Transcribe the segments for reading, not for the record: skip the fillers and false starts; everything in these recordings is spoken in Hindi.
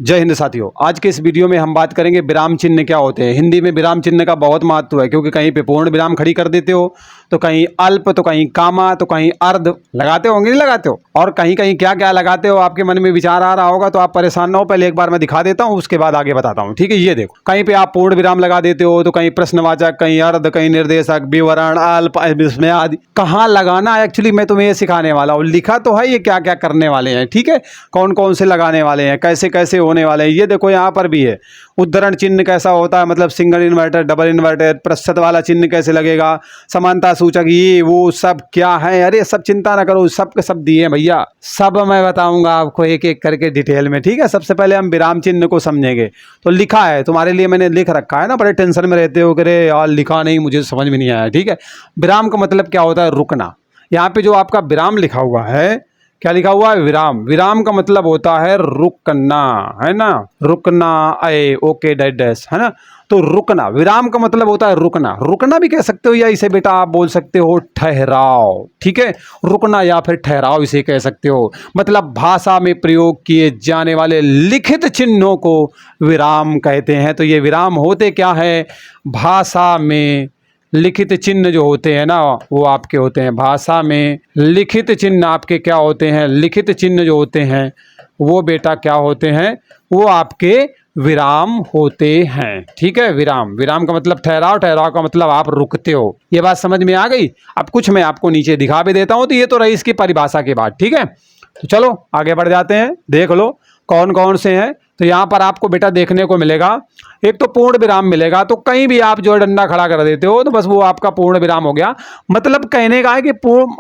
जय हिंद साथियों, आज के इस वीडियो में हम बात करेंगे विराम चिन्ह क्या होते हैं। हिंदी में विराम चिन्ह का बहुत महत्व है, क्योंकि कहीं पे पूर्ण विराम खड़ी कर देते हो, तो कहीं अल्प, तो कहीं कामा, तो कहीं अर्ध लगाते होंगे, नहीं लगाते हो, और कहीं कहीं क्या क्या लगाते हो आपके मन में विचार आ रहा होगा, तो आप परेशान ना हो। पहले एक बार मैं दिखा देता हूँ, उसके बाद आगे बताता हूँ, ठीक है। ये देखो, कहीं पे आप पूर्ण विराम लगा देते हो, तो कहीं प्रश्नवाचक, कहीं अर्ध, कहीं निर्देशक, विवरण, अल्प, विस्मय आदि। कहाँ लगाना है एक्चुअली मैं तुम्हें ये सिखाने वाला हूँ। लिखा तो है ये क्या क्या करने वाले हैं, ठीक है, कौन कौन से लगाने वाले हैं, कैसे कैसे होने वाले हैं। ये देखो यहाँ पर भी है। उद्धरण चिन्ह कैसा होता है, मतलब सिंगल इन्वर्टर, डबल इन्वर्टर, प्रतिशत वाला चिन्ह कैसे लगेगा, समानता सूचक, ये वो सब क्या है। अरे सब चिंता ना करो, सब के सब दिए हैं भैया, सब मैं बताऊंगा आपको एक एक करके डिटेल में, ठीक है। सबसे पहले हम विराम चिन्ह को समझेंगे। तो लिखा है तुम्हारे लिए, मैंने लिख रखा है ना, बड़े टेंशन में रहते हो कि अरे यार लिखा नहीं, मुझे समझ में नहीं आया, ठीक है। विराम का मतलब क्या होता है, रुकना। यहाँ पे जो आपका विराम लिखा हुआ है, क्या लिखा हुआ है, विराम। विराम का मतलब होता है रुकना, है ना, रुकना, ए ओके डैश डैश, है ना। तो रुकना, विराम का मतलब होता है रुकना। रुकना भी कह सकते हो, या इसे बेटा आप बोल सकते हो ठहराव, ठीक है। रुकना या फिर ठहराव इसे कह सकते हो। मतलब भाषा में प्रयोग किए जाने वाले लिखित चिन्हों को विराम कहते हैं। तो ये विराम होते क्या है, भाषा में लिखित चिन्ह जो होते हैं ना, वो आपके होते हैं भाषा में लिखित चिन्ह। आपके क्या होते हैं, लिखित चिन्ह जो होते हैं वो बेटा क्या होते हैं, वो आपके विराम होते हैं, ठीक है। विराम, विराम का मतलब ठहराव, ठहराव का मतलब आप रुकते हो। ये बात समझ में आ गई। अब कुछ मैं आपको नीचे दिखा भी देता हूं। तो ये तो रही इसकी परिभाषा के बाद, ठीक है। तो चलो आगे बढ़ जाते हैं, देख लो कौन कौन से हैं। तो यहाँ पर आपको बेटा देखने को मिलेगा, एक तो पूर्ण विराम मिलेगा। तो कहीं भी आप जो है डंडा खड़ा कर देते हो, तो बस वो आपका पूर्ण विराम हो गया। मतलब कहने का है कि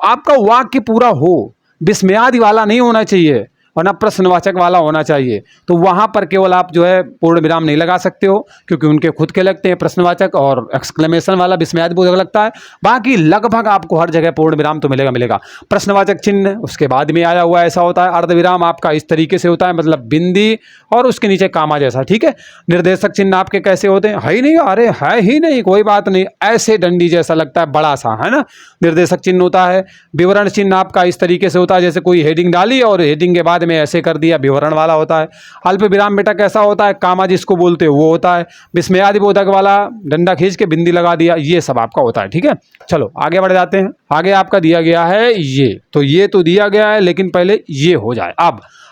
आपका वाक्य पूरा हो, विस्मयादि वाला नहीं होना चाहिए, और ना प्रश्नवाचक वाला होना चाहिए। तो वहां पर केवल आप जो है पूर्ण विराम नहीं लगा सकते हो, क्योंकि उनके खुद के लगते हैं प्रश्नवाचक, और एक्सक्लेमेशन वाला विस्मयादि बोध लगता है। बाकी लगभग आपको हर जगह पूर्ण विराम तो मिलेगा। प्रश्नवाचक चिन्ह उसके बाद में आया हुआ ऐसा होता है। अर्ध विराम आपका इस तरीके से होता है, मतलब बिंदी और उसके नीचे कामा जैसा, ठीक है। निर्देशक चिन्ह आपके कैसे होते हैं, है ही नहीं, अरे है ही नहीं, कोई बात नहीं, ऐसे डंडी जैसा लगता है, बड़ा सा, है ना, निर्देशक चिन्ह होता है। विवरण चिन्ह आपका इस तरीके से होता है, जैसे कोई हेडिंग डाली और हेडिंग के बाद में ऐसे कर दिया, विवरण वाला होता है। अल्प विराम बेटा कैसा होता है, कामा जिसको बोलते हो वो होता है। विस्मयादि बोधक वाला डंडा खींच के बिंदी लगा दिया, ये सब आपका होता है, ठीक है। चलो आगे बढ़ जाते हैं। आगे आपका दिया गया है ये, तो ये तो दिया गया है, लेकिन पहले ये हो जाए।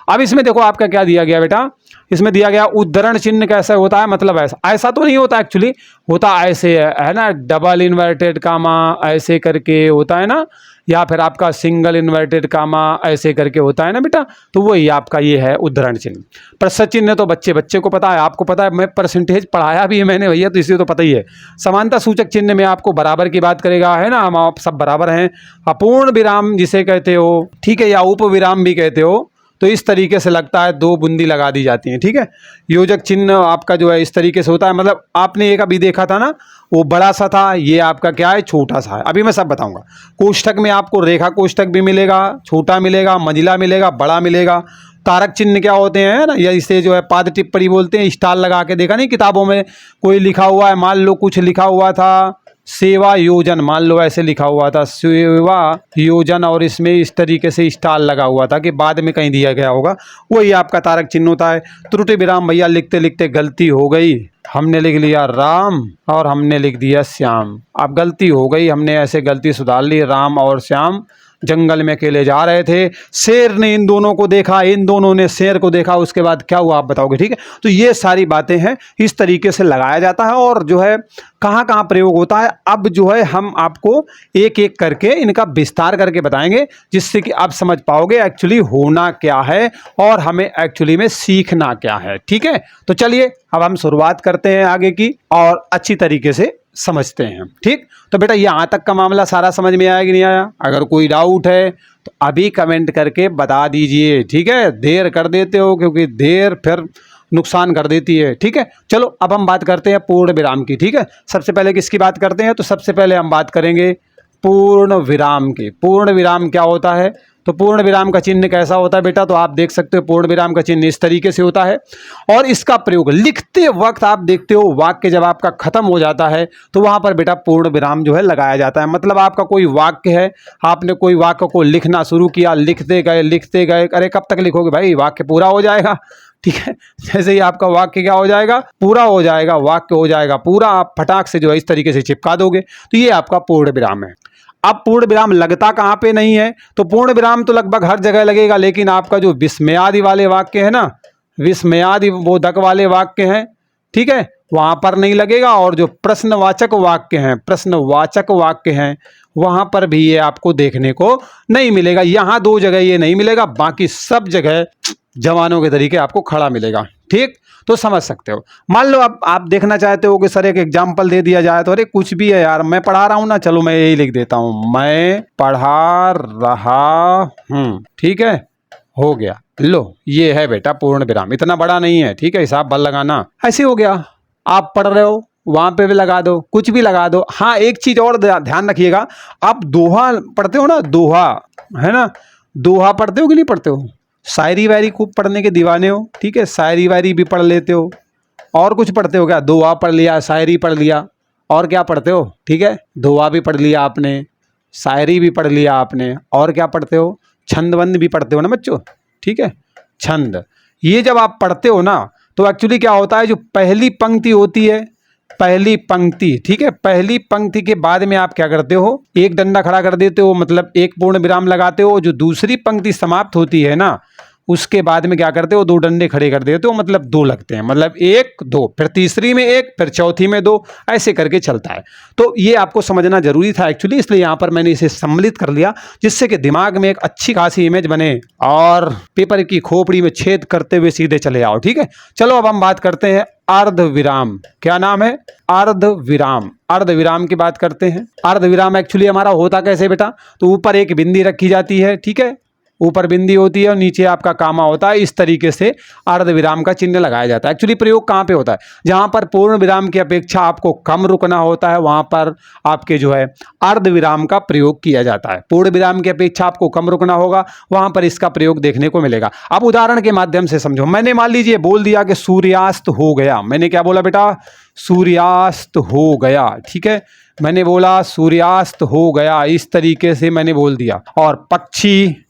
अब इसमें देखो आपका क्या दिया गया बेटा, इसमें दिया गया उद्धरण चिन्ह कैसे होता है, मतलब ऐसा तो नहीं होता, एक्चुअली होता ऐसे है ना, डबल इन्वर्टेड कामा ऐसे करके होता है ना, या फिर आपका सिंगल इन्वर्टेड कामा ऐसे करके होता है ना बेटा। तो वही आपका ये है उद्धरण चिन्ह। प्रतिशत चिन्ह तो बच्चे को पता है, आपको पता है, मैं परसेंटेज पढ़ाया भी है मैंने भैया, तो इसलिए तो पता ही है। समानता सूचक चिन्ह में आपको बराबर की बात करेगा, है ना, हम आप सब बराबर हैं। अपूर्ण विराम जिसे कहते हो, ठीक है, या उप विराम भी कहते हो, तो इस तरीके से लगता है, दो बूंदी लगा दी जाती हैं, ठीक है। योजक चिन्ह आपका जो है इस तरीके से होता है, मतलब आपने एक अभी देखा था ना, वो बड़ा सा था, ये आपका क्या है, छोटा सा है। अभी मैं सब बताऊंगा। कोष्ठक में आपको रेखा कोष्ठक भी मिलेगा, छोटा मिलेगा, मंजिला मिलेगा, बड़ा मिलेगा। तारक चिन्ह क्या होते हैं ना, या इसे जो है पाद टिप्पणी बोलते हैं। स्टार लगा के देखा नहीं किताबों में, कोई लिखा हुआ है, मान लो कुछ लिखा हुआ था सेवा योजन, मान लो ऐसे लिखा हुआ था सेवा योजन, और इसमें इस तरीके से स्टार लगा हुआ था कि बाद में कहीं दिया गया होगा, वही आपका तारक चिन्ह होता है। त्रुटि विराम भैया लिखते लिखते गलती हो गई, हमने लिख लिया राम और हमने लिख दिया श्याम। अब गलती हो गई, हमने ऐसे गलती सुधार ली, राम और श्याम जंगल में अकेले जा रहे थे, शेर ने इन दोनों को देखा, इन दोनों ने शेर को देखा, उसके बाद क्या हुआ आप बताओगे, ठीक है। तो ये सारी बातें हैं, इस तरीके से लगाया जाता है, और जो है कहाँ कहाँ प्रयोग होता है, अब जो है हम आपको एक एक करके इनका विस्तार करके बताएंगे, जिससे कि आप समझ पाओगे एक्चुअली होना क्या है और हमें एक्चुअली में सीखना क्या है, ठीक है। तो चलिए अब हम शुरुआत करते हैं आगे की, और अच्छी तरीके से समझते हैं, ठीक। तो बेटा यहाँ तक का मामला सारा समझ में आया कि नहीं आया? अगर कोई डाउट है तो अभी कमेंट करके बता दीजिए, ठीक है। देर कर देते हो, क्योंकि देर फिर नुकसान कर देती है, ठीक है। चलो अब हम बात करते हैं पूर्ण विराम की, ठीक है। सबसे पहले किसकी बात करते हैं, तो सबसे पहले हम बात करेंगे पूर्ण विराम की। पूर्ण विराम क्या होता है, तो पूर्ण विराम का चिन्ह कैसा होता है बेटा, तो आप देख सकते हो पूर्ण विराम का चिन्ह इस तरीके से होता है, और इसका प्रयोग लिखते वक्त आप देखते हो, वाक्य जब आपका खत्म हो जाता है तो वहां पर बेटा पूर्ण विराम जो है लगाया जाता है। मतलब आपका कोई वाक्य है, आपने कोई वाक्य को लिखना शुरू किया, लिखते गए, अरे कब तक लिखोगे भाई, वाक्य पूरा हो जाएगा, ठीक है। जैसे ही आपका वाक्य क्या हो जाएगा, पूरा हो जाएगा, वाक्य हो जाएगा पूरा, आप फटाक से जो है इस तरीके से चिपका दोगे, तो ये आपका पूर्ण विराम है। अब पूर्ण विराम लगता कहाँ पे नहीं है, तो पूर्ण विराम तो लगभग हर जगह लगेगा, लेकिन आपका जो विस्मयादि वाले वाक्य है ना, विस्मयादि बोधक वाले वाक्य हैं, ठीक है, वहां पर नहीं लगेगा। और जो प्रश्नवाचक वाक्य हैं, प्रश्नवाचक वाक्य हैं, वहां पर भी ये आपको देखने को नहीं मिलेगा। यहां 2 जगह ये नहीं मिलेगा, बाकी सब जगह जवानों के तरीके आपको खड़ा मिलेगा। ठीक, तो समझ सकते हो। मान लो अब आप देखना चाहते हो कि सर एक एग्जाम्पल दे दिया जाए, तो अरे कुछ भी है यार, मैं पढ़ा रहा हूं ना, चलो मैं यही लिख देता हूं, मैं पढ़ा रहा हूं, ठीक है, हो गया। लो ये है बेटा पूर्ण विराम, इतना बड़ा नहीं है, ठीक है, हिसाब बल लगाना, ऐसे हो गया। आप पढ़ रहे हो, वहां पे भी लगा दो, कुछ भी लगा दो। हाँ, एक चीज और ध्यान रखिएगा, आप दोहा पढ़ते हो ना, दोहा है ना, दोहा पढ़ते हो कि नहीं पढ़ते हो? शायरी वायरी खूब पढ़ने के दीवाने हो, ठीक है, शायरी वायरी भी पढ़ लेते हो, और कुछ पढ़ते हो क्या? दोहा पढ़ लिया, शायरी पढ़ लिया, और क्या पढ़ते हो? ठीक है, दोहा भी पढ़ लिया आपने, शायरी भी पढ़ लिया आपने, और क्या पढ़ते हो? छंद वंद भी पढ़ते हो ना बच्चों, ठीक है, छंद। ये जब आप पढ़ते हो ना, तो एक्चुअली क्या होता है, जो पहली पंक्ति होती है, पहली पंक्ति, ठीक है, पहली पंक्ति के बाद में आप क्या करते हो, एक डंडा खड़ा कर देते हो, मतलब एक पूर्ण विराम लगाते हो। जो दूसरी पंक्ति समाप्त होती है ना, उसके बाद में क्या करते हो, 2 डंडे खड़े कर देते हो, मतलब 2 लगते हैं, मतलब 1 2, फिर तीसरी में 1, फिर चौथी में 2, ऐसे करके चलता है। तो ये आपको समझना जरूरी था एक्चुअली, इसलिए यहाँ पर मैंने इसे सम्मिलित कर लिया, जिससे कि दिमाग में एक अच्छी खासी इमेज बने और पेपर की खोपड़ी में छेद करते हुए सीधे चले आओ। ठीक है, चलो अब हम बात करते हैं अर्ध विराम। क्या नाम है? अर्ध विराम। अर्ध विराम की बात करते हैं। अर्ध विराम एक्चुअली हमारा होता कैसे बेटा, तो ऊपर एक बिंदी रखी जाती है, ठीक है, ऊपर बिंदी होती है और नीचे आपका कामा होता है। इस तरीके से अर्ध विराम का चिन्ह लगाया जाता है। एक्चुअली प्रयोग कहाँ पे होता है? जहां पर पूर्ण विराम की अपेक्षा आपको कम रुकना होता है, वहां पर आपके जो है अर्ध विराम का प्रयोग किया जाता है। पूर्ण विराम की अपेक्षा आपको कम रुकना होगा, वहां पर इसका प्रयोग देखने को मिलेगा। अब उदाहरण के माध्यम से समझो। मैंने मान लीजिए बोल दिया कि सूर्यास्त हो गया। मैंने क्या बोला बेटा? सूर्यास्त हो गया। ठीक है, मैंने बोला सूर्यास्त हो गया, इस तरीके से मैंने बोल दिया। और पक्षी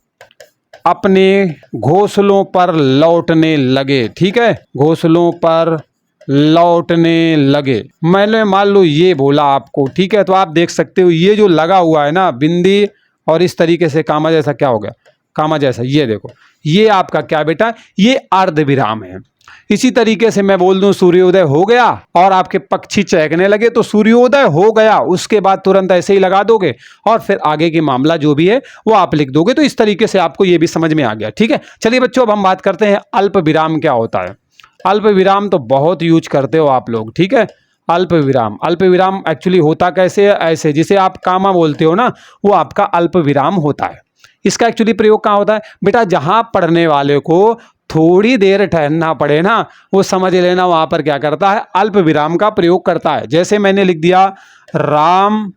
अपने घोंसलों पर लौटने लगे। ठीक है, घोंसलों पर लौटने लगे, मैंने मान लो ये बोला आपको। ठीक है, तो आप देख सकते हो ये जो लगा हुआ है ना बिंदी, और इस तरीके से कामा जैसा क्या हो गया, कामा जैसा, ये देखो, ये आपका क्या बेटा, ये अर्ध विराम है। इसी तरीके से मैं बोल दूं सूर्योदय हो गया और आपके पक्षी चहकने लगे, तो सूर्योदय हो गया, उसके बाद तुरंत ऐसे ही लगा दोगे और फिर आगे की मामला जो भी है वो आप लिख दोगे। तो इस तरीके से आपको ये भी समझ में आ गया। ठीक है, चलिए बच्चों अब हम बात करते हैं अल्प विराम क्या होता है। अल्प विराम तो बहुत यूज करते हो आप लोग। ठीक है, अल्प विराम, अल्प विराम एक्चुअली होता कैसे है? ऐसे, जिसे आप कामा बोलते हो ना, वो आपका अल्प विराम होता है। इसका एक्चुअली प्रयोग कहाँ होता है बेटा? जहां पढ़ने वाले को थोड़ी देर ठहरना पड़े ना, वो समझ लेना वहां पर क्या करता है, अल्प विराम का प्रयोग करता है। जैसे मैंने लिख दिया राम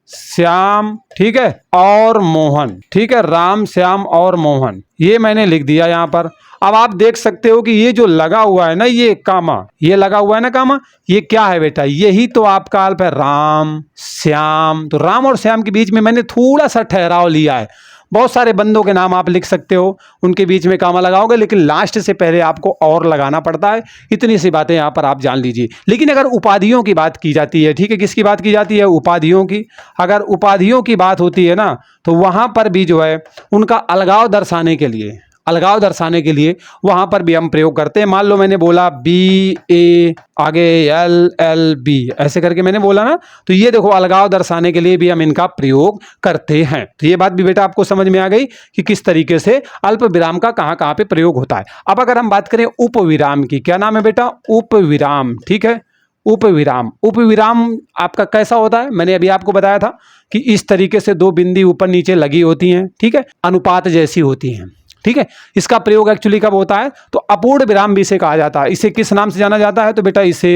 श्याम, ठीक है, और मोहन। ठीक है, राम श्याम और मोहन, ये मैंने लिख दिया यहां पर। अब आप देख सकते हो कि ये जो लगा हुआ है ना, ये कामा, ये लगा हुआ है ना कामा, ये क्या है बेटा? यही तो आपका अल्प है, राम श्याम। तो राम और श्याम के बीच में मैंने थोड़ा सा ठहराव लिया है। बहुत सारे बंदों के नाम आप लिख सकते हो, उनके बीच में कामा लगाओगे, लेकिन लास्ट से पहले आपको और लगाना पड़ता है। इतनी सी बातें यहाँ पर आप जान लीजिए। लेकिन अगर उपाधियों की बात की जाती है, ठीक है, किसकी बात की जाती है? उपाधियों की। अगर उपाधियों की बात होती है ना, तो वहाँ पर भी जो है उनका अलगाव दर्शाने के लिए, अलगाव दर्शाने के लिए वहां पर भी हम प्रयोग करते हैं। मान लो मैंने बोला BA, आगे LLB, ऐसे करके मैंने बोला ना, तो ये देखो अलगाव दर्शाने के लिए भी हम इनका प्रयोग करते हैं। तो ये बात भी बेटा आपको समझ में आ गई कि किस तरीके से अल्प विराम का कहां कहां पे प्रयोग होता है। अब अगर हम बात करें उपविराम की, क्या नाम है बेटा? उपविराम। ठीक है, उपविराम। उपविराम आपका कैसा होता है? मैंने अभी आपको बताया था कि इस तरीके से 2 बिंदी ऊपर नीचे लगी होती हैं, ठीक है, अनुपात जैसी होती हैं। ठीक है, इसका प्रयोग एक्चुअली कब होता है? तो अपूर्ण विराम भी इसे कहा जाता है। इसे किस नाम से जाना जाता है? तो बेटा इसे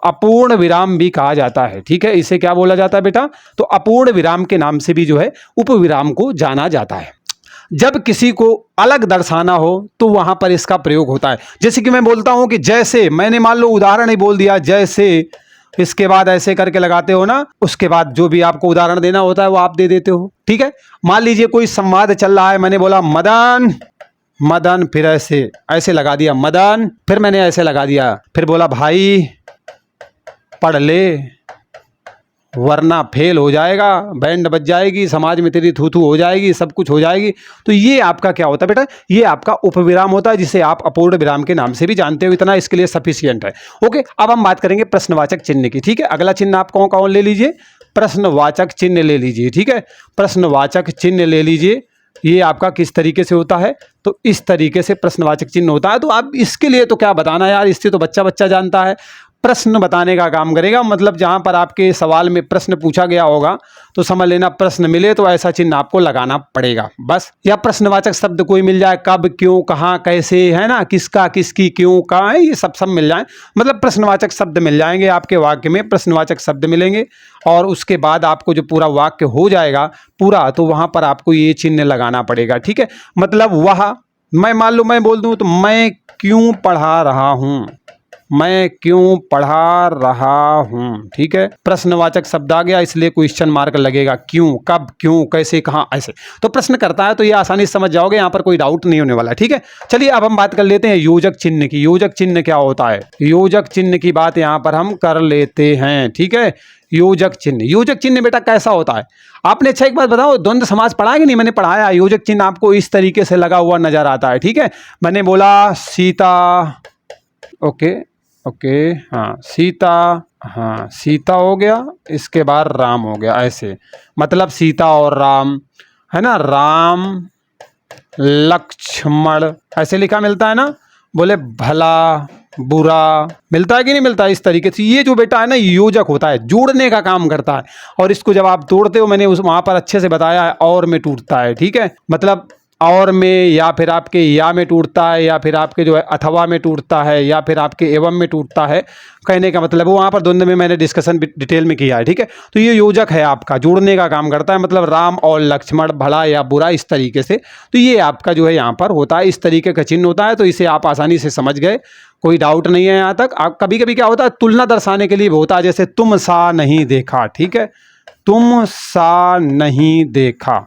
अपूर्ण विराम भी कहा जाता है। ठीक है, इसे क्या बोला जाता है बेटा? तो अपूर्ण विराम के नाम से भी जो है उपविराम को जाना जाता है। जब किसी को अलग दर्शाना हो तो वहां पर इसका प्रयोग होता है। जैसे कि मैं बोलता हूं कि जैसे, मैंने मान लो उदाहरण ही बोल दिया, जैसे, इसके बाद ऐसे करके लगाते हो ना, उसके बाद जो भी आपको उदाहरण देना होता है वो आप दे देते हो। ठीक है, मान लीजिए कोई संवाद चल रहा है, मैंने बोला मदन मदन, फिर ऐसे ऐसे लगा दिया मदन, फिर मैंने ऐसे लगा दिया, फिर बोला भाई पढ़ ले वरना फेल हो जाएगा, बैंड बज जाएगी, समाज में तेरी थू थू हो जाएगी, सब कुछ हो जाएगी। तो ये आपका क्या होता है बेटा, ये आपका उपविराम होता है, जिसे आप अपूर्ण विराम के नाम से भी जानते हो। इतना इसके लिए सफिशियंट है। ओके, अब हम बात करेंगे प्रश्नवाचक चिन्ह की। ठीक है, अगला चिन्ह आप कौन कौन ले लीजिए, प्रश्नवाचक चिन्ह ले लीजिए। ठीक है, प्रश्नवाचक चिन्ह ले लीजिए। ये आपका किस तरीके से होता है, तो इस तरीके से प्रश्नवाचक चिन्ह होता है। तो आप इसके लिए तो क्या बताना यार, इससे तो बच्चा बच्चा जानता है। प्रश्न बताने का काम करेगा, मतलब जहां पर आपके सवाल में प्रश्न पूछा गया होगा तो समझ लेना प्रश्न मिले तो ऐसा चिन्ह आपको लगाना पड़ेगा बस। या प्रश्नवाचक शब्द कोई मिल जाए, कब, क्यों, कहाँ, कैसे, है ना, किसका, किसकी, क्यों, कहाँ है, ये सब मिल जाए, मतलब प्रश्नवाचक शब्द मिल जाएंगे आपके वाक्य में, प्रश्नवाचक शब्द मिलेंगे। और उसके बाद आपको जो पूरा वाक्य हो जाएगा पूरा, तो वहां पर आपको ये चिन्ह लगाना पड़ेगा। ठीक है, मतलब वह, मैं मान लो मैं बोल दूं तो मैं क्यों पढ़ा रहा हूं, मैं क्यों पढ़ा रहा हूं। ठीक है, प्रश्नवाचक शब्द आ गया, इसलिए क्वेश्चन मार्क लगेगा, क्यों, कब, क्यों, कैसे, कहां, ऐसे तो प्रश्न करता है। तो ये आसानी से समझ जाओगे, यहां पर कोई डाउट नहीं होने वाला। ठीक है, चलिए अब हम बात कर लेते हैं योजक चिन्ह की। योजक चिन्ह क्या होता है, योजक चिन्ह की बात यहां पर हम कर लेते हैं। ठीक है, योजक चिन्ह, योजक चिन्ह बेटा कैसा होता है, आपने अच्छा एक बात बताओ, द्वंद्व समास पढ़ा है कि नहीं, मैंने पढ़ाया। योजक चिन्ह आपको इस तरीके से लगा हुआ नजर आता है। ठीक है, मैंने बोला सीता, ओके ओके, हाँ सीता, हाँ सीता हो गया, इसके बाद राम हो गया, ऐसे मतलब सीता और राम, है ना, राम लक्ष्मण ऐसे लिखा मिलता है ना, बोले भला बुरा मिलता है कि नहीं मिलता है, इस तरीके से। ये जो बेटा है ना योजक होता है, जोड़ने का काम करता है। और इसको जब आप तोड़ते हो, मैंने उस वहां पर अच्छे से बताया है, और में टूटता है। ठीक है, मतलब और में, या फिर आपके या में टूटता है, या फिर आपके जो है अथवा में टूटता है, या फिर आपके एवं में टूटता है। कहने का मतलब वहाँ पर द्वंद्व में मैंने डिस्कशन डिटेल में किया है। ठीक है, तो ये योजक है आपका, जोड़ने का काम करता है, मतलब राम और लक्ष्मण, भला या बुरा, इस तरीके से। तो ये आपका जो है यहाँ पर होता है, इस तरीके का चिन्ह होता है। तो इसे आप आसानी से समझ गए, कोई डाउट नहीं है यहाँ तक। आप कभी कभी क्या होता है, तुलना दर्शाने के लिए भी होता है, जैसे तुम सा नहीं देखा। ठीक है, तुम सा नहीं देखा,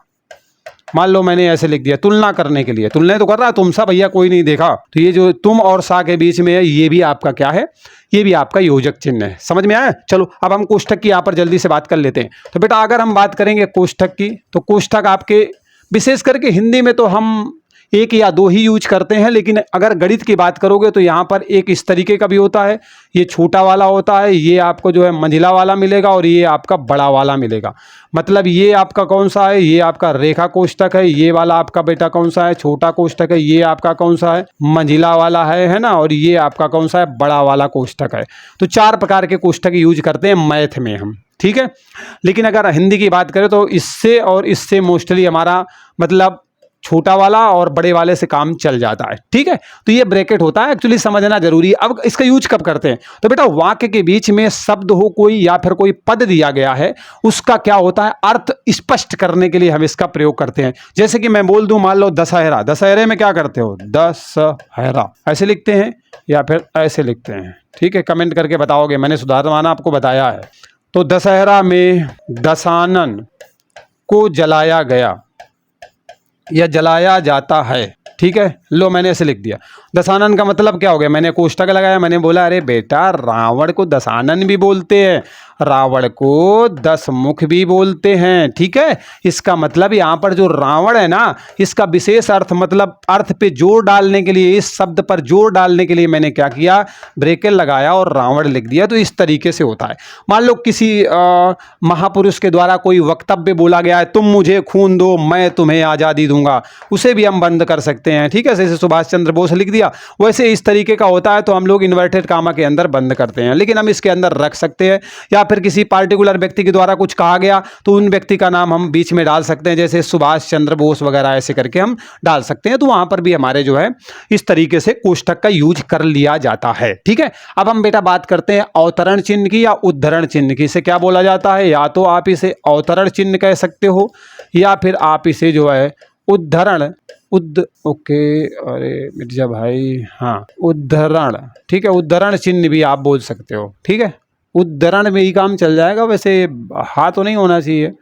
मान लो मैंने ऐसे लिख दिया, तुलना करने के लिए, तुलना तो कर रहा है, तुम सा भैया कोई नहीं देखा। तो ये जो तुम और सा के बीच में है, ये भी आपका क्या है, ये भी आपका योजक चिन्ह है। समझ में आया। चलो अब हम कोष्ठक की यहाँ पर जल्दी से बात कर लेते हैं। तो बेटा अगर हम बात करेंगे कोष्ठक की, तो कोष्ठक आपके विशेष करके हिंदी में तो हम एक या दो ही यूज करते हैं, लेकिन अगर गणित की बात करोगे तो यहाँ पर एक इस तरीके का भी होता है, ये छोटा वाला होता है, ये आपको जो है मंझिला वाला मिलेगा, और ये आपका बड़ा वाला मिलेगा। मतलब ये आपका कौन सा है, ये आपका रेखा कोष्ठक है, ये वाला आपका बेटा कौन सा है, छोटा कोष्ठक है, ये आपका कौन सा है, मंझिला वाला है ना, और ये आपका कौन सा है, बड़ा वाला कोष्ठक है। तो 4 प्रकार के कोष्ठक यूज करते हैं मैथ में हम। ठीक है, लेकिन अगर हिंदी की बात करें तो इससे और इससे मोस्टली हमारा मतलब छोटा वाला और बड़े वाले से काम चल जाता है। ठीक है, तो ये ब्रैकेट होता है, एक्चुअली समझना जरूरी है। अब इसका यूज कब करते हैं, तो बेटा वाक्य के बीच में शब्द हो कोई, या फिर कोई पद दिया गया है, उसका क्या होता है, अर्थ स्पष्ट करने के लिए हम इसका प्रयोग करते हैं। जैसे कि मैं बोल दूं, मान लो दशहरा, दशहरे में क्या करते हो, दशहरा ऐसे लिखते हैं या फिर ऐसे लिखते हैं। ठीक है, कमेंट करके बताओगे, मैंने सुधारवाना आपको बताया है। तो दशहरा में दशानन को जलाया गया या जलाया जाता है। ठीक है, लो मैंने ऐसे लिख दिया। दशानन का मतलब क्या हो गया, मैंने कोष्ठक लगाया, मैंने बोला अरे बेटा रावण को दशानन भी बोलते हैं, रावण को 10 मुख भी बोलते हैं। ठीक है, इसका मतलब यहाँ पर जो रावण है ना, इसका विशेष अर्थ मतलब अर्थ पे जोर डालने के लिए, इस शब्द पर जोर डालने के लिए मैंने क्या किया, ब्रैकेट लगाया और रावण लिख दिया। तो इस तरीके से होता है। मान लो किसी महापुरुष के द्वारा कोई वक्तव्य बोला गया है, तुम मुझे खून दो मैं तुम्हें आज़ादी दूंगा, उसे भी हम बंद कर सकते हैं। ठीक है, जैसे सुभाष चंद्र बोस लिख दिया, वैसे इस तरीके का होता है। तो हम लोग इन्वर्टेड कामा के अंदर बंद करते हैं, लेकिन हम इसके अंदर रख सकते हैं। या फिर किसी पार्टिकुलर व्यक्ति के द्वारा कुछ कहा गया तो उन व्यक्ति का नाम हम बीच में डाल सकते हैं, जैसे सुभाष चंद्र बोस वगैरह ऐसे करके हम डाल सकते हैं। तो वहां पर भी हमारे जो है इस तरीके से कोष्ठक का यूज कर लिया जाता है। ठीक है, अब हम बेटा बात करते हैं अवतरण चिन्ह की या उद्धरण चिन्ह की। इसे क्या बोला जाता है, या तो आप इसे अवतरण चिन्ह कह सकते हो, या फिर आप इसे जो है उद्धरण ओके, अरे मिर्जा भाई, हाँ उद्धरण। ठीक है, उद्धरण चिन्ह भी आप बोल सकते हो। ठीक है, उद्धरण में ही काम चल जाएगा, वैसे हाथ तो नहीं होना चाहिए।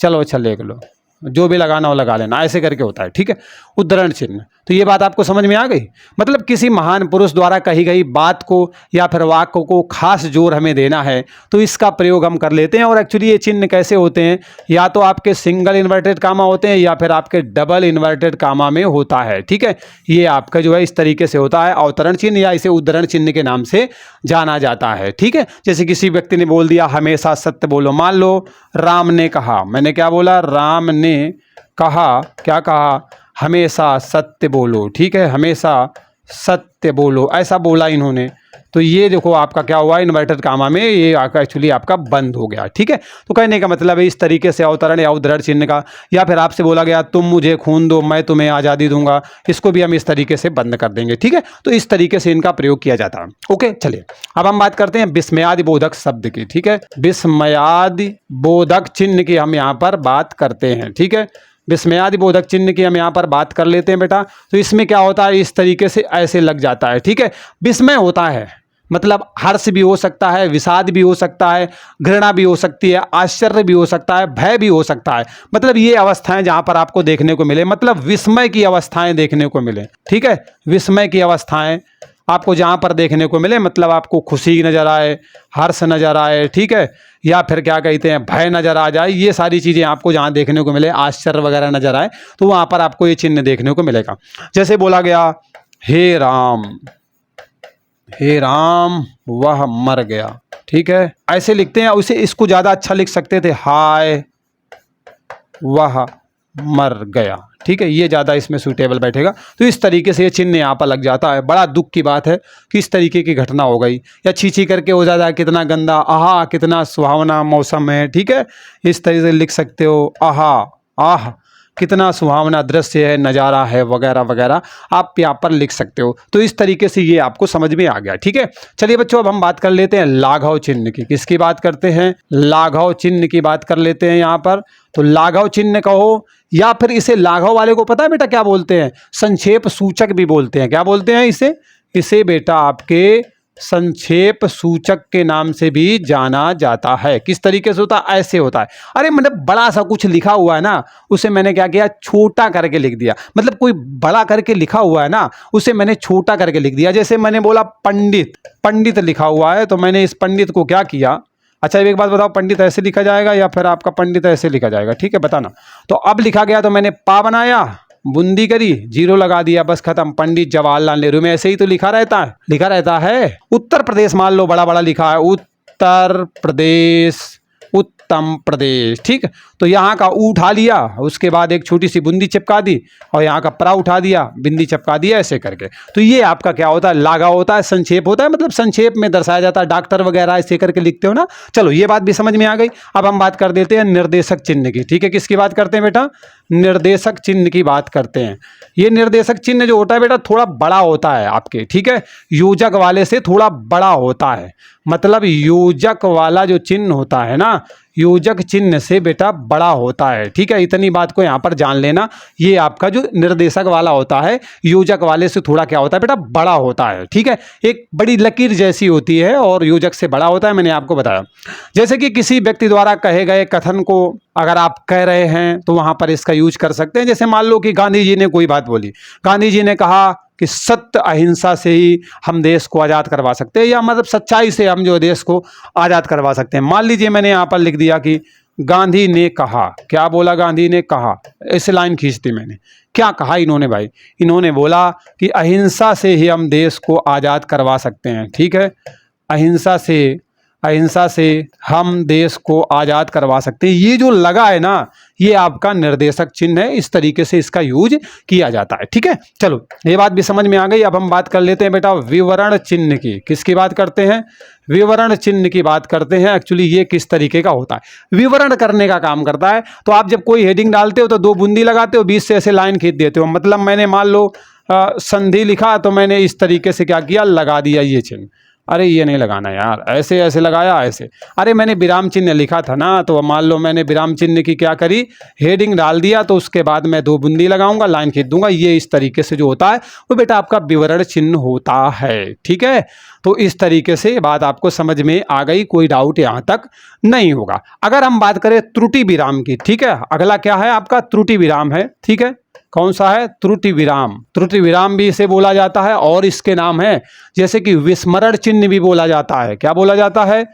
चलो अच्छा लिख लो, जो भी लगाना हो लगा लेना, ऐसे करके होता है, ठीक है। उद्धरण चिन्ह, तो ये बात आपको समझ में आ गई। मतलब किसी महान पुरुष द्वारा कही गई बात को या फिर वाक्य को खास जोर हमें देना है तो इसका प्रयोग हम कर लेते हैं। और एक्चुअली ये चिन्ह कैसे होते हैं, या तो आपके सिंगल इन्वर्टेड कामा होते हैं या फिर आपके डबल इन्वर्टेड कामा में होता है, ठीक है। ये आपका जो है इस तरीके से होता है, अवतरण चिन्ह या इसे उद्धरण चिन्ह के नाम से जाना जाता है, ठीक है। जैसे किसी व्यक्ति ने बोल दिया हमेशा सत्य बोलो, मान लो राम ने कहा, मैंने क्या बोला, राम ने कहा, क्या कहा, हमेशा सत्य बोलो, ठीक है, हमेशा सत्य बोलो, ऐसा बोला इन्होंने। तो ये देखो आपका क्या हुआ, इन्वर्टेड कामा में ये एक्चुअली आपका बंद हो गया, ठीक है। तो कहने का मतलब है इस तरीके से अवतरण या उद्धरण चिन्ह का, या फिर आपसे बोला गया तुम मुझे खून दो मैं तुम्हें आज़ादी दूंगा, इसको भी हम इस तरीके से बंद कर देंगे, ठीक है। तो इस तरीके से इनका प्रयोग किया जाता है। ओके, चलिए अब हम बात करते हैं विस्मयादि बोधक शब्द की, ठीक है। विस्मयादि बोधक चिन्ह की हम यहाँ पर बात करते हैं, ठीक है। विस्मयादि बोधक चिन्ह की हम यहाँ पर बात कर लेते हैं बेटा। तो इसमें क्या होता है, इस तरीके से ऐसे लग जाता है, ठीक है। विस्मय होता है मतलब हर्ष भी हो सकता है, विषाद भी हो सकता है, घृणा भी हो सकती है, आश्चर्य भी हो सकता है, भय भी हो सकता है। मतलब ये अवस्थाएं जहाँ पर आपको देखने को मिले, मतलब विस्मय की अवस्थाएं देखने को मिले, ठीक है। विस्मय की अवस्थाएं आपको जहाँ पर देखने को मिले, मतलब आपको खुशी नज़र आए, हर्ष नज़र आए, ठीक है, या फिर क्या कहते हैं भय नज़र आ जाए, ये सारी चीज़ें आपको जहाँ देखने को मिले, आश्चर्य वगैरह नज़र आए, तो वहाँ पर आपको ये चिन्ह देखने को मिलेगा। जैसे बोला गया हे राम, हे राम वह मर गया, ठीक है, ऐसे लिखते हैं। उसे इसको ज़्यादा अच्छा लिख सकते थे, हाय वह मर गया, ठीक है, ये ज़्यादा इसमें सूटेबल बैठेगा। तो इस तरीके से ये चिन्ह यहाँ पर लग जाता है। बड़ा दुख की बात है कि इस तरीके की घटना हो गई, या छी छी करके हो जाता है कितना गंदा, आहा कितना सुहावना मौसम है, ठीक है, इस तरीके से लिख सकते हो, आहा आह कितना सुहावना दृश्य है, नज़ारा है, वगैरह वगैरह आप यहाँ पर लिख सकते हो। तो इस तरीके से ये आपको समझ में आ गया, ठीक है। चलिए बच्चों अब हम बात कर लेते हैं लाघव चिन्ह की। किसकी बात करते हैं, लाघव चिन्ह की बात कर लेते हैं यहाँ पर। तो लाघव चिन्ह कहो, या फिर इसे लाघव वाले को पता है बेटा क्या बोलते हैं, संक्षेप सूचक भी बोलते हैं। क्या बोलते हैं इसे, इसे बेटा आपके संक्षेप सूचक के नाम से भी जाना जाता है। किस तरीके से होता है, ऐसे होता है। अरे मतलब बड़ा सा कुछ लिखा हुआ है ना, उसे मैंने क्या किया, छोटा करके लिख दिया। मतलब कोई बड़ा करके लिखा हुआ है ना, उसे मैंने छोटा करके लिख दिया। जैसे मैंने बोला पंडित, पंडित लिखा हुआ है, तो मैंने इस पंडित को क्या किया, अच्छा एक बात बताओ, पंडित ऐसे लिखा जाएगा या फिर आपका पंडित ऐसे लिखा जाएगा, ठीक है बताना। तो अब लिखा गया तो मैंने पा बनाया, बूंदी करी, जीरो लगा दिया, बस खत्म। पंडित जवाहरलाल नेहरू में ऐसे ही तो लिखा रहता है, लिखा रहता है। उत्तर प्रदेश मान लो बड़ा बड़ा लिखा है, उत्तर प्रदेश, उत्तम प्रदेश, ठीक। तो यहाँ का ऊ उठा लिया, उसके बाद एक छोटी सी बूंदी चिपका दी, और यहाँ का प्रा उठा दिया, बिंदी चिपका दिया, ऐसे करके। तो ये आपका क्या होता है, लाघव होता है, संक्षेप होता है, मतलब संक्षेप में दर्शाया जाता है। डॉक्टर वगैरह ऐसे करके लिखते हो ना। चलो ये बात भी समझ में आ गई। अब हम बात कर देते हैं निर्देशक चिन्ह की, ठीक है। किसकी बात करते हैं बेटा, निर्देशक चिन्ह की बात करते हैं। ये निर्देशक चिन्ह जो होता है बेटा थोड़ा बड़ा होता है आपके, ठीक है, योजक वाले से थोड़ा बड़ा होता है। मतलब योजक वाला जो चिन्ह होता है ना, योजक चिन्ह से बेटा बड़ा होता है, ठीक है। इतनी बात को यहाँ पर जान लेना। ये आपका जो निर्देशक वाला होता है, योजक वाले से थोड़ा क्या होता है बेटा, बड़ा होता है, ठीक है। एक बड़ी लकीर जैसी होती है और योजक से बड़ा होता है, मैंने आपको बताया। जैसे कि किसी व्यक्ति द्वारा कहे गए कथन को अगर आप कह रहे हैं तो वहाँ पर इसका यूज कर सकते हैं। जैसे मान लो कि गांधी जी ने कोई बात बोली, गांधी जी ने कहा कि सत्य अहिंसा से ही हम देश को आज़ाद करवा सकते हैं, या मतलब सच्चाई से हम जो देश को आज़ाद करवा सकते हैं। मान लीजिए मैंने यहाँ पर लिख दिया कि गांधी ने कहा, क्या बोला, गांधी ने कहा, ऐसे लाइन खींच दी मैंने। क्या कहा इन्होंने भाई, इन्होंने बोला कि अहिंसा से ही हम देश को आज़ाद करवा सकते हैं, ठीक है। अहिंसा से हम देश को आज़ाद करवा सकते हैं। ये जो लगा है ना, ये आपका निर्देशक चिन्ह है। इस तरीके से इसका यूज किया जाता है, ठीक है। चलो ये बात भी समझ में आ गई। अब हम बात कर लेते हैं बेटा विवरण चिन्ह की। किसकी बात करते हैं, विवरण चिन्ह की बात करते हैं। एक्चुअली ये किस तरीके का होता है, विवरण करने का काम करता है। तो आप जब कोई हेडिंग डालते हो तो दो बूंदी लगाते हो, बीच से ऐसे लाइन खींच देते हो। मतलब मैंने मान लो संधि लिखा, तो मैंने इस तरीके से क्या किया, लगा दिया ये चिन्ह। अरे ये नहीं लगाना यार, ऐसे ऐसे लगाया ऐसे। अरे मैंने विराम चिन्ह लिखा था ना, तो मान लो मैंने विराम चिन्ह की क्या करी, हेडिंग डाल दिया, तो उसके बाद मैं 2 बूंदी लगाऊंगा, लाइन खींच दूंगा। ये इस तरीके से जो होता है वो बेटा आपका विवरण चिन्ह होता है। ठीक है, तो इस तरीके से बात आपको समझ में आ गई, कोई डाउट यहाँ तक नहीं होगा। अगर हम बात करें त्रुटि विराम की, ठीक है, अगला क्या है आपका त्रुटि विराम है। ठीक है, कौन सा है, त्रुटि विराम। त्रुटि विराम भी इसे बोला जाता है और इसके नाम है जैसे कि विस्मरण चिन्ह भी बोला जाता है। क्या बोला जाता है,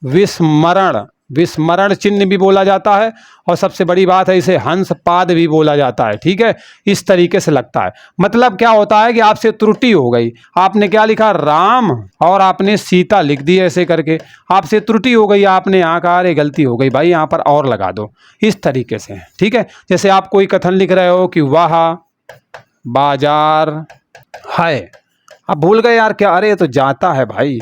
विस्मरण, विस्मरण चिन्ह भी बोला जाता है। और सबसे बड़ी बात है, इसे हंस पाद भी बोला जाता है। ठीक है, इस तरीके से लगता है। मतलब क्या होता है कि आपसे त्रुटि हो गई, आपने क्या लिखा, राम, और आपने सीता लिख दी ऐसे करके, आपसे त्रुटि हो गई, आपने यहाँ कहा अरे गलती हो गई भाई, यहाँ पर और लगा दो, इस तरीके से। ठीक है, जैसे आप कोई कथन लिख रहे हो कि वह बाजार है, अब भूल गए यार क्या, अरे ये तो जाता है भाई,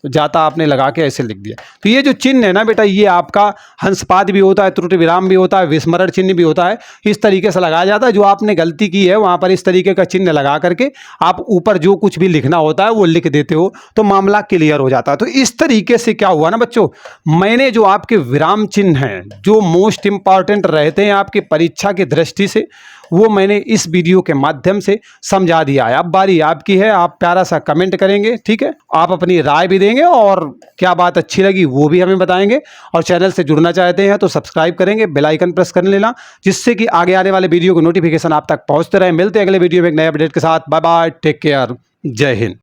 तो जाता आपने लगा के ऐसे लिख दिया। तो ये जो चिन्ह है ना बेटा, ये आपका हंसपाद भी होता है, त्रुटि विराम भी होता है, विस्मरण चिन्ह भी होता है। इस तरीके से लगाया जाता है, जो आपने गलती की है वहाँ पर इस तरीके का चिन्ह लगा करके आप ऊपर जो कुछ भी लिखना होता है वो लिख देते हो, तो मामला क्लियर हो जाता है। तो इस तरीके से क्या हुआ ना बच्चों, मैंने जो आपके विराम चिन्ह हैं जो मोस्ट इंपॉर्टेंट रहते हैं आपकी परीक्षा की दृष्टि से, वो मैंने इस वीडियो के माध्यम से समझा दिया है। अब बारी आपकी है, आप प्यारा सा कमेंट करेंगे। ठीक है, आप अपनी राय भी देंगे और क्या बात अच्छी लगी वो भी हमें बताएंगे। और चैनल से जुड़ना चाहते हैं तो सब्सक्राइब करेंगे, बेल आइकन प्रेस कर लेना, जिससे कि आगे आने वाले वीडियो को नोटिफिकेशन आप तक पहुंचते रहे। मिलते हैं अगले वीडियो में एक नए अपडेट के साथ। बाय बाय, टेक केयर, जय हिंद।